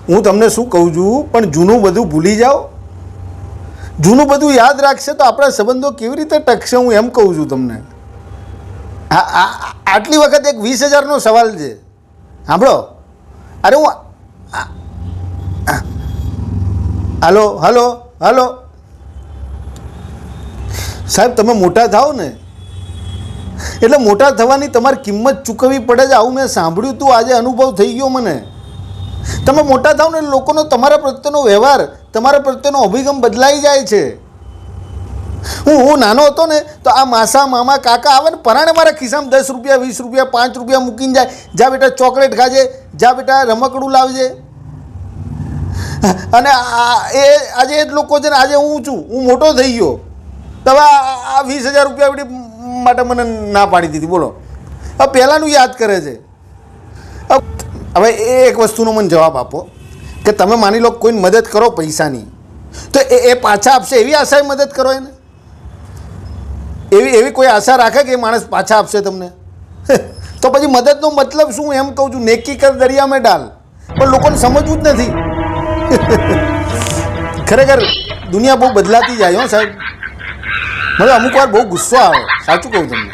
હું તમને શું કહું છું, પણ જૂનું બધું ભૂલી જાઓ. જૂનું બધું યાદ રાખશે તો આપણા સંબંધો કેવી રીતે ટકશે? હું એમ કહું છું તમને. આટલી વખત એક 20,000નો સવાલ છે, સાંભળો. અરે હું હાલો હાલો હાલો સાહેબ, તમે મોટા થાઓ ને એટલે મોટા થવાની તમારે કિંમત ચૂકવવી પડે છે. આવું મેં સાંભળ્યું તું, આજે અનુભવ થઈ ગયો મને. તમે મોટા થાવ ને લોકોનો તમારા પ્રત્યેનો વ્યવહાર, તમારા પ્રત્યેનો અભિગમ બદલાઈ જાય છે. હું નાનો હતો ને તો આ માસા મામા કાકા આવે ને પરાણે મારા ખિસ્સામાં 10 રૂપિયા 20 રૂપિયા 5 રૂપિયા મૂકીને જાય. જા બેટા ચોકલેટ ખાજે, જા બેટા રમકડું લાવજે. અને એ આજે એ જ લોકો છે ને. આજે હું છું, હું મોટો થઈ ગયો તો હવે આ 20,000 રૂપિયા માટે મને ના પાડી દીધી. બોલો, હવે પહેલાંનું યાદ કરે છે. હવે એક વસ્તુનો મને જવાબ આપો કે તમે માની લો કોઈને મદદ કરો પૈસાની, તો એ પાછા આપશે એવી આશાએ મદદ કરો એને? એવી કોઈ આશા રાખે કે એ માણસ પાછા આપશે તમને? તો પછી મદદનો મતલબ શું? એમ કહું છું, નેકી કર દરિયા મેં ડાલ. પણ લોકોને સમજવું જ નથી. ખરેખર દુનિયા બહુ બદલાતી જાય હો સાહેબ. મને અમુક વાર બહુ ગુસ્સો આવે, સાચું કહું તમને.